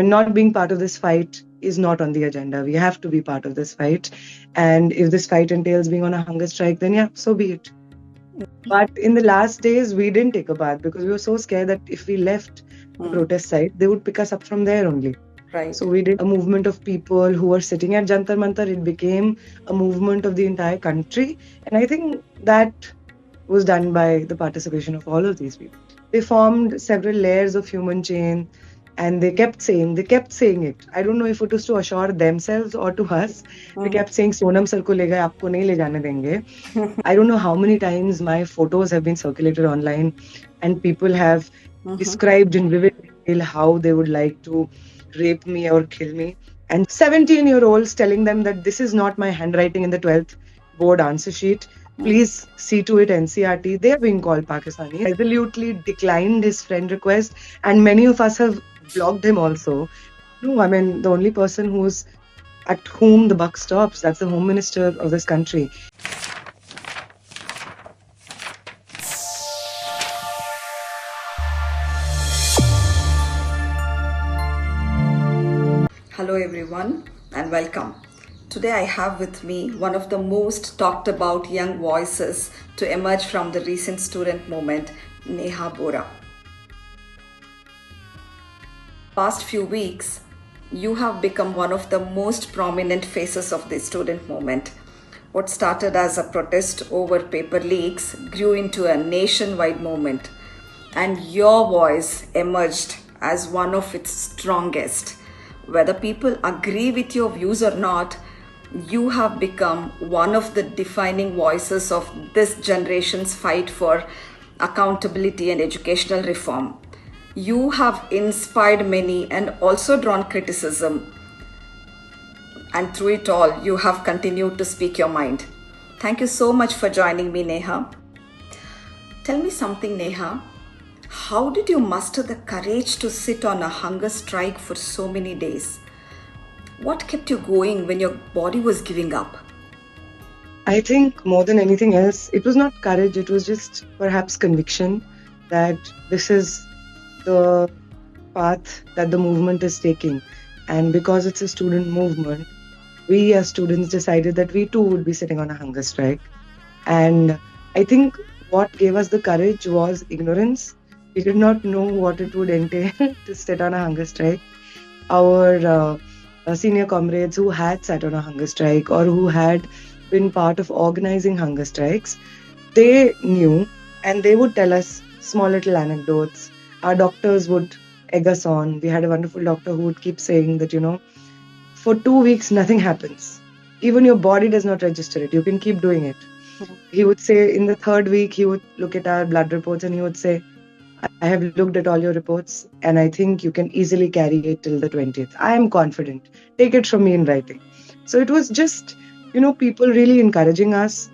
not being part of this fight is not on the agenda. We have to be part of this fight. And if this fight entails being on a hunger strike, then yeah, so be it. But in the last days, we didn't take a bath because we were so scared that if we left the protest site, they would pick us up from there only. Right. So we did a movement of people who were sitting at Jantar Mantar. It became a movement of the entire country. And I think that was done by the participation of all of these people. They formed several layers of human chain and they kept saying it. I don't know if it was to assure themselves or to us. They kept saying, Sonam sir ko le gaye, aapko nahi le jane denge. I don't know how many times my photos have been circulated online and people have described in vivid detail how they would like to rape me or kill me. And 17-year-olds telling them that this is not my handwriting in the 12th board answer sheet. Please see to it, NCRT. They are being called Pakistani. Resolutely declined his friend request, and many of us have blocked him also. No, I mean, the only person who's at whom the buck stops, that's the Home Minister of this country. Hello everyone and welcome. Today I have with me one of the most talked about young voices to emerge from the recent student movement, Neha Bora. Past few weeks, you have become one of the most prominent faces of the student movement. What started as a protest over paper leaks grew into a nationwide movement, and your voice emerged as one of its strongest. Whether people agree with your views or not, you have become one of the defining voices of this generation's fight for accountability and educational reform. You have inspired many and also drawn criticism. And through it all, you have continued to speak your mind. Thank you so much for joining me, Neha. Tell me something, Neha. How did you muster the courage to sit on a hunger strike for so many days? What kept you going when your body was giving up? I think more than anything else, it was not courage, it was just perhaps conviction that this is the path that the movement is taking. And because it's a student movement, we as students decided that we too would be sitting on a hunger strike. And I think what gave us the courage was ignorance. We did not know what it would entail to sit on a hunger strike. Our senior comrades who had sat on a hunger strike or who had been part of organizing hunger strikes, they knew and they would tell us small little anecdotes. Our doctors would egg us on. We had a wonderful doctor who would keep saying that, for 2 weeks, nothing happens. Even your body does not register it. You can keep doing it. He would say in the 3rd week, he would look at our blood reports and he would say, I have looked at all your reports and I think you can easily carry it till the 20th. I am confident. Take it from me in writing. So it was just, people really encouraging us.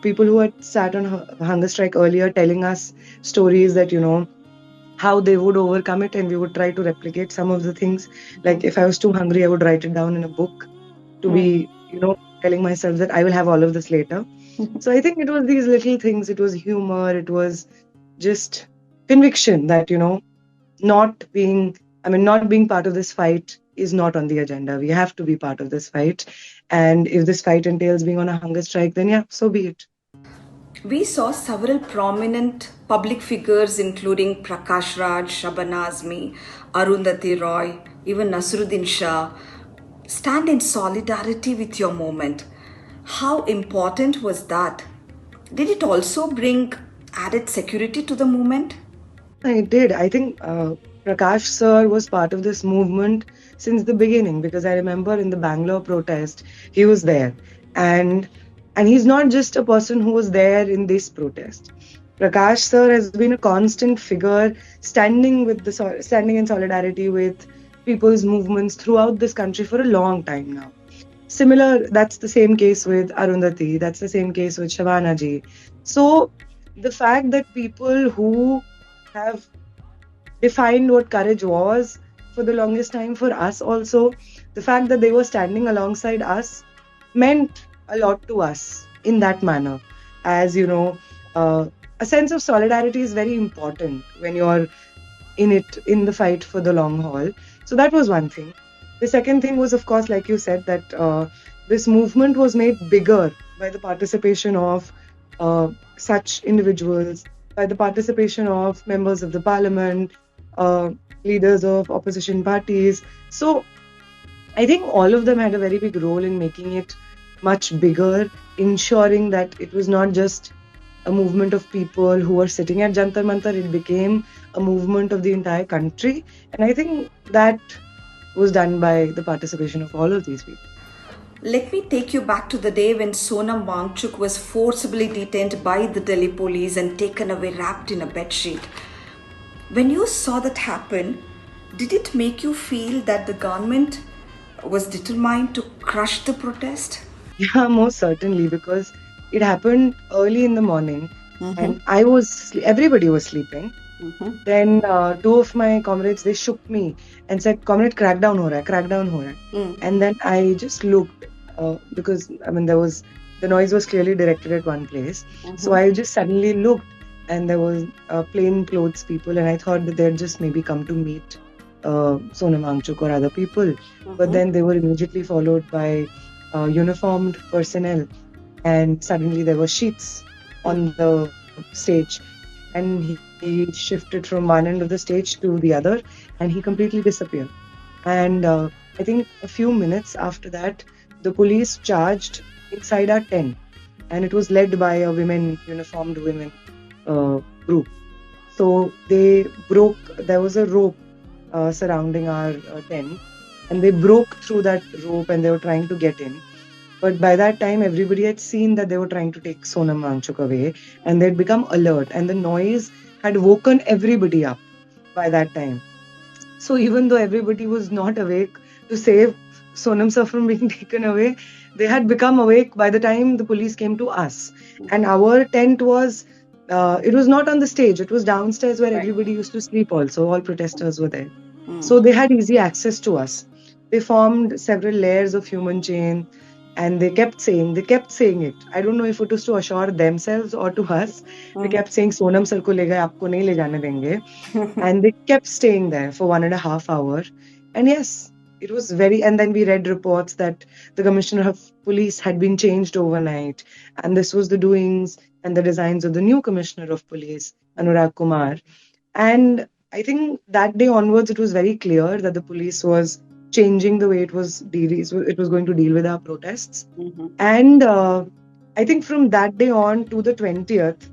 People who had sat on hunger strike earlier telling us stories that, how they would overcome it, and we would try to replicate some of the things. Like if I was too hungry, I would write it down in a book to be, telling myself that I will have all of this later. So I think it was these little things. It was humor. It was just conviction that, not being part of this fight is not on the agenda. We have to be part of this fight. And if this fight entails being on a hunger strike, then yeah, so be it. We saw several prominent public figures including Prakash Raj, Shabana Azmi, Arundhati Roy, even Nasruddin Shah stand in solidarity with your movement. How important was that? Did it also bring added security to the movement? It did. I think Prakash sir was part of this movement since the beginning, because I remember in the Bangalore protest, he was there. And he's not just a person who was there in this protest. Prakash sir has been a constant figure standing in solidarity with people's movements throughout this country for a long time now. Similar, that's the same case with Arundhati, that's the same case with Shabana ji. So the fact that people who have defined what courage was for the longest time for us also, the fact that they were standing alongside us meant a lot to us in that manner. As a sense of solidarity is very important when you're in the fight for the long haul. So that was one thing. The second thing was, of course, like you said, that this movement was made bigger by the participation of such individuals, by the participation of members of the parliament, uh, leaders of opposition parties. So I think all of them had a very big role in making it much bigger, ensuring that it was not just a movement of people who were sitting at Jantar Mantar, it became a movement of the entire country. And I think that was done by the participation of all of these people. Let me take you back to the day when Sonam Wangchuk was forcibly detained by the Delhi police and taken away wrapped in a bedsheet. When you saw that happen, did it make you feel that the government was determined to crush the protest? Yeah, most certainly, because it happened early in the morning and everybody was sleeping. Then two of my comrades, they shook me and said, "Comrade, crackdown ho raha hai, crackdown ho raha hai." And then I just looked because I mean the noise was clearly directed at one place. So I just suddenly looked and there was plain clothes people, and I thought that they'd just maybe come to meet Sonam Wangchuk or other people. But then they were immediately followed by uniformed personnel, and suddenly there were sheets on the stage, and he shifted from one end of the stage to the other, and he completely disappeared. And I think a few minutes after that, the police charged inside our tent, and it was led by a uniformed women group. So they broke. There was a rope surrounding our tent, and they broke through that rope, and they were trying to get in. But by that time, everybody had seen that they were trying to take Sonam Wangchuk away, and they'd become alert, and the noise had woken everybody up by that time. So even though everybody was not awake to save Sonam sir from being taken away, they had become awake by the time the police came to us. And our tent was, it was not on the stage, it was downstairs where everybody used to sleep also, all protesters were there. So they had easy access to us. They formed several layers of human chain, and they kept saying it. I don't know if it was to assure themselves or to us. They kept saying, Sonam sir ko le gaye, aapko nahi le jane denge. And they kept staying there for 1.5 hours. And yes, it was and then we read reports that the commissioner of police had been changed overnight. And this was the doings and the designs of the new commissioner of police, Anurag Kumar. And I think that day onwards, it was very clear that the police was changing the way it was going to deal with our protests. And I think from that day on to the 20th,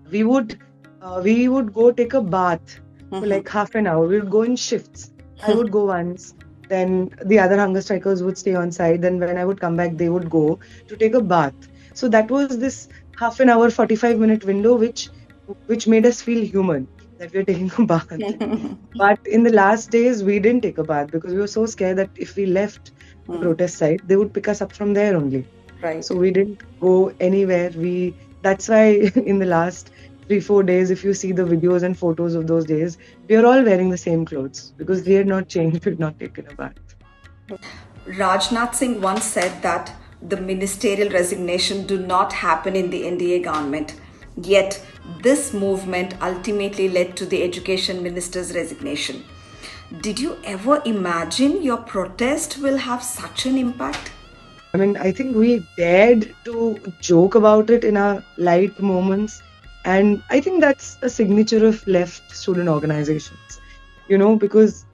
we would go take a bath for like half an hour. We would go in shifts. I would go once, then the other hunger strikers would stay on site. Then when I would come back, they would go to take a bath. So that was this half an hour, 45-minute window, which made us feel human, that we are taking a bath. But in the last days, we didn't take a bath because we were so scared that if we left the protest site, they would pick us up from there only. Right. So we didn't go anywhere. That's why in the last 3-4 days, if you see the videos and photos of those days, we are all wearing the same clothes because we had not changed, we had not taken a bath. Rajnath Singh once said that the ministerial resignation do not happen in the NDA government. Yet, this movement ultimately led to the education minister's resignation. Did you ever imagine your protest will have such an impact? I mean, I think we dared to joke about it in our light moments. And I think that's a signature of left student organizations, because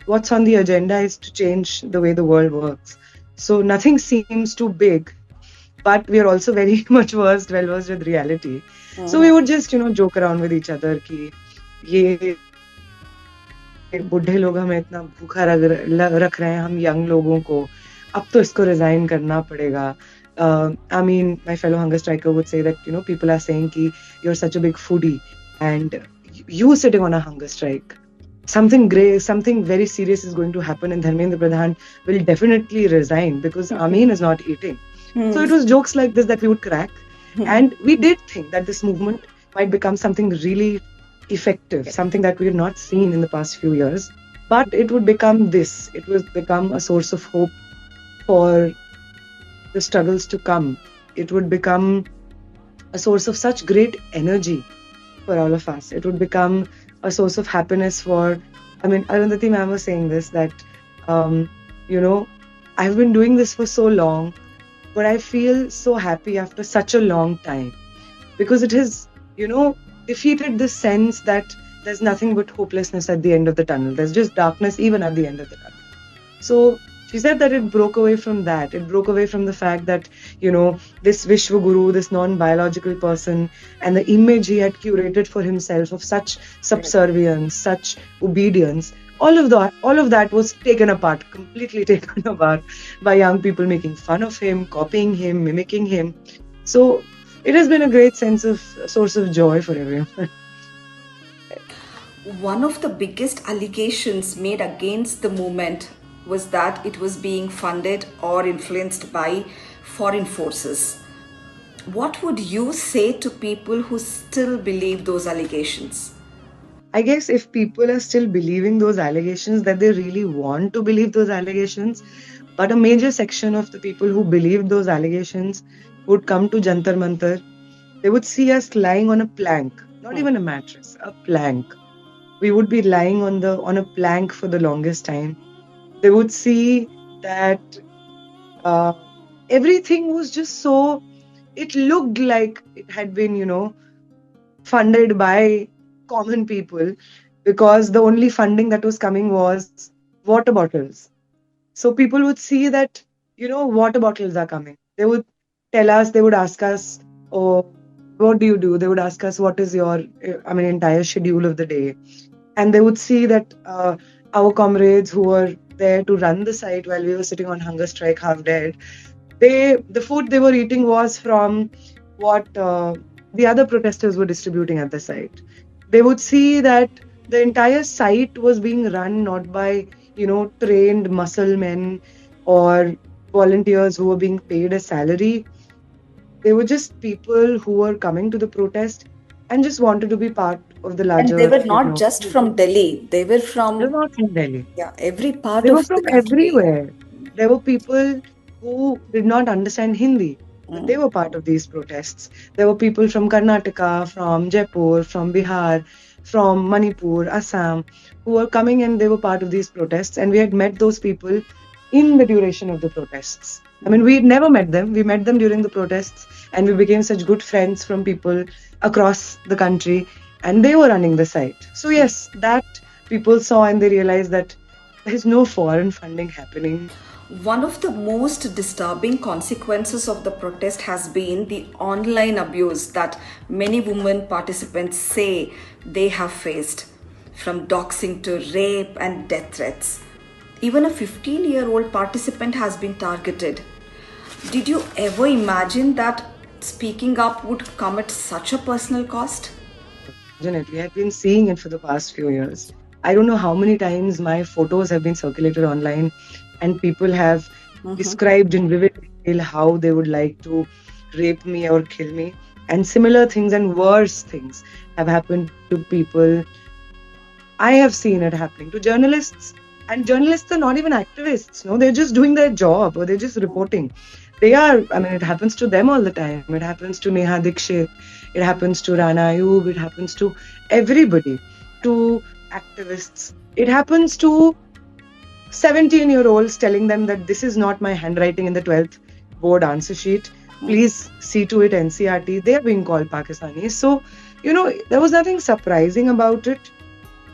what's on the agenda is to change the way the world works. So nothing seems too big, but we are also very much well versed with reality. So we would just, joke around with each other कि ये बुढ़े लोग हमें इतना भूखा रख रहे हैं हम यंग लोगों को, अब तो इसको resign करना पड़ेगा. I mean, my fellow hunger striker would say that, people are saying कि you're such a big foodie and you sitting on a hunger strike. Something very serious is going to happen, and Dharmendra Pradhan will definitely resign because Amin is not eating. So it was jokes like this that we would crack. And we did think that this movement might become something really effective, something that we had not seen in the past few years. But it would become this. It would become a source of hope for the struggles to come. It would become a source of such great energy for all of us. It would become a source of happiness for. I mean, Arundhati ma'am was saying this that, um, you know, I've been doing this for so long, but I feel so happy after such a long time because it has, defeated the sense that there's nothing but hopelessness at the end of the tunnel. There's just darkness even at the end of the tunnel. So she said that it broke away from that. It broke away from the fact that, this Vishwa Guru, this non biological person, and the image he had curated for himself of such subservience, such obedience. All of that was taken apart, completely taken apart by young people making fun of him, copying him, mimicking him. So it has been a great source of joy for everyone. One of the biggest allegations made against the movement was that it was being funded or influenced by foreign forces. What would you say to people who still believe those allegations? I guess if people are still believing those allegations, that they really want to believe those allegations, but a major section of the people who believed those allegations would come to Jantar Mantar. They would see us lying on a plank, not even a mattress, a plank. We would be lying on a plank for the longest time. They would see that uh, everything was just so. It looked like it had been, funded by common people because the only funding that was coming was water bottles. So people would see that, water bottles are coming. They would tell us, they would ask us, oh, what do you do? They would ask us, what is your, entire schedule of the day? And they would see that our comrades who were there to run the site while we were sitting on hunger strike, half dead, the food they were eating was from what the other protesters were distributing at the site. They would see that the entire site was being run not by trained muscle men or volunteers who were being paid a salary. They were just people who were coming to the protest and just wanted to be part of the And they larger, were not just from Delhi, they were they were from, not from Delhi. yeah, every part They were of the from country. everywhere. There were people who did not understand Hindi, but they were part of these protests. There were people from Karnataka, from Jaipur, from Bihar, from Manipur, Assam, who were coming and they were part of these protests. And we had met those people in the duration of the protests. I mean, we had never met them. We met them during the protests and we became such good friends from people across the country. And they were running the site. So, yes, that people saw and they realized that there's no foreign funding happening. One of the most disturbing consequences of the protest has been the online abuse that many women participants say they have faced, from doxing to rape and death threats. Even a 15-year-old participant has been targeted. Did you ever imagine that speaking up would come at such a personal cost? Imagine it. We have been seeing it for the past few years. I don't know how many times my photos have been circulated online and people have described in vivid detail how they would like to rape me or kill me. And similar things and worse things have happened to people. I have seen it happening to journalists. And journalists are not even activists, no, they're just doing their job or they're just reporting. It happens to them all the time. It happens to Neha Dikshit, it happens to Rana Ayub, it happens to everybody, to activists. It happens to 17-year-olds telling them that this is not my handwriting in the 12th board answer sheet. Please see to it, NCRT. They are being called Pakistanis. So, there was nothing surprising about it.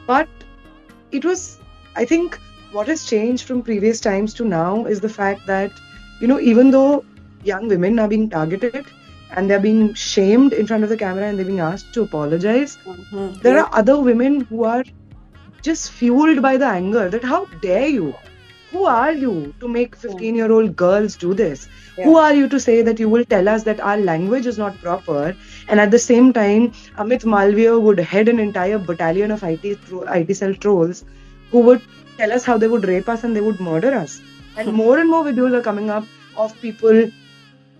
But it was, I think, what has changed from previous times to now is the fact that, even though young women are being targeted and they're being shamed in front of the camera and they're being asked to apologize, there are other women who are just fueled by the anger that how dare you? Who are you to make 15-year-old girls do this? Who are you to say that you will tell us that our language is not proper? And at the same time, Amit Malviya would head an entire battalion of IT cell trolls who would tell us how they would rape us and they would murder us. And more videos are coming up of people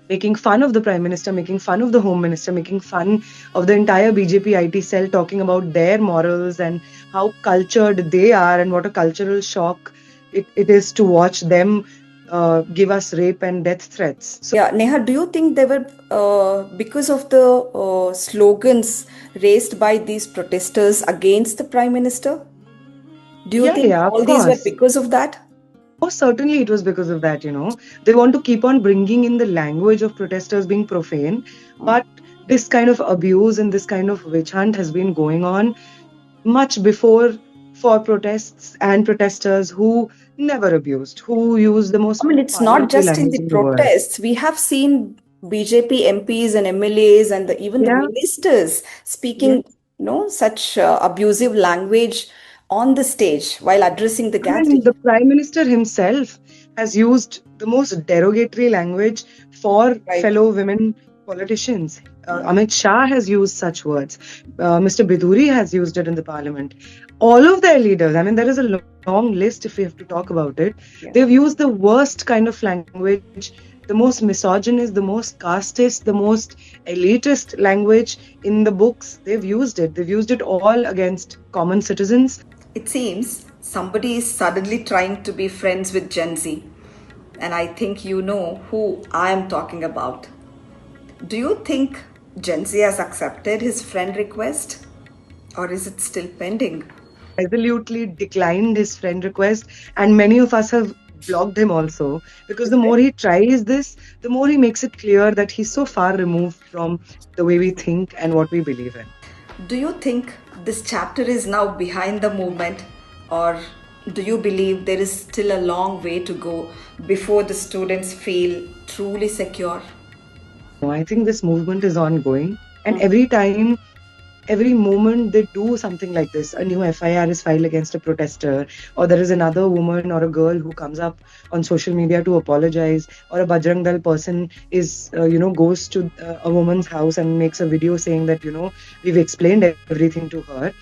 making fun of the Prime Minister, making fun of the Home Minister, making fun of the entire BJP IT cell, talking about their morals and how cultured they are and what a cultural shock it is to watch them give us rape and death threats. So Yeah, Neha, do you think they were because of the slogans raised by these protesters against the Prime Minister? Do you think yeah, of all these were course. because of that? Most certainly, it was because of that, you know. They want to keep on bringing in the language of protesters being profane, but this kind of abuse and this kind of witch hunt has been going on much before for protests and protesters who never abused, who used the I most mean, it's not parliamentary just in language the in the world. protests. We have seen BJP MPs and MLAs and even the Yeah, ministers yeah. speaking, such abusive language on the stage while addressing the I mean, gathering. the Prime Minister himself has used the most derogatory language for Right. fellow women politicians. Amit Shah has used such words. Mr. Biduri has used it in the parliament. All of their leaders, I mean, there is a long list if we have to talk about it. Yeah. They've used the worst kind of language, the most misogynist, the most casteist, the most elitist language in the books. They've used it. They've used it all against common citizens. It seems somebody is suddenly trying to be friends with Gen Z. And I think you know who I am talking about. Do you think Gen Z has accepted his friend request? Or is it still pending? Resolutely declined his friend request, and many of us have blocked him also, because the more he tries this, the more he makes it clear that he's so far removed from the way we think and what we believe in. Do you think this chapter is now behind the movement, or do you believe there is still a long way to go before the students feel truly secure? No, I think this movement is ongoing, and every time, every moment they do something like this, a new FIR is filed against a protester, or there is another woman or a girl who comes up on social media to apologize, or a Bajrang Dal person is, goes to a woman's house and makes a video saying that, we've explained everything to her.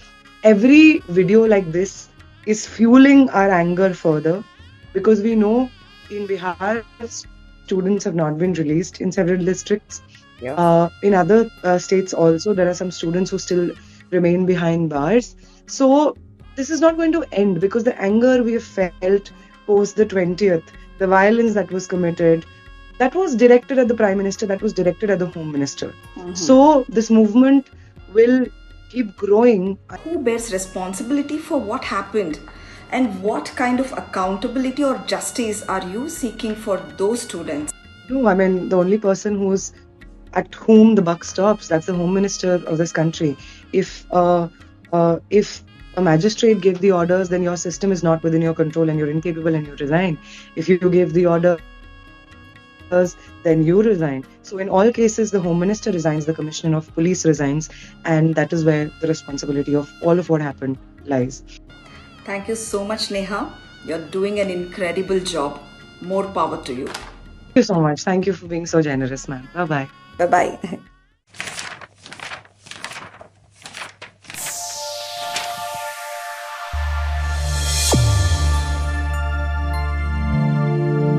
Every video like this is fueling our anger further, because we know in Bihar, students have not been released in several districts. Yeah. In other states also, there are some students who still remain behind bars. So this is not going to end, because the anger we have felt post the 20th, the violence that was committed, that was directed at the Prime Minister, that was directed at the Home Minister. So this movement will keep growing. Who bears responsibility for what happened? And what kind of accountability or justice are you seeking for those students? No, I mean, the only person who's at whom the buck stops, that's the Home Minister of this country. If a magistrate gave the orders, then your system is not within your control and you're incapable and you resign. If you give the orders, then you resign. So in all cases, the Home Minister resigns, the Commissioner of Police resigns, and that is where the responsibility of all of what happened lies. Thank you so much, Neha. You're doing an incredible job. More power to you. Thank you so much. Thank you for being so generous, ma'am. Bye bye. Bye bye.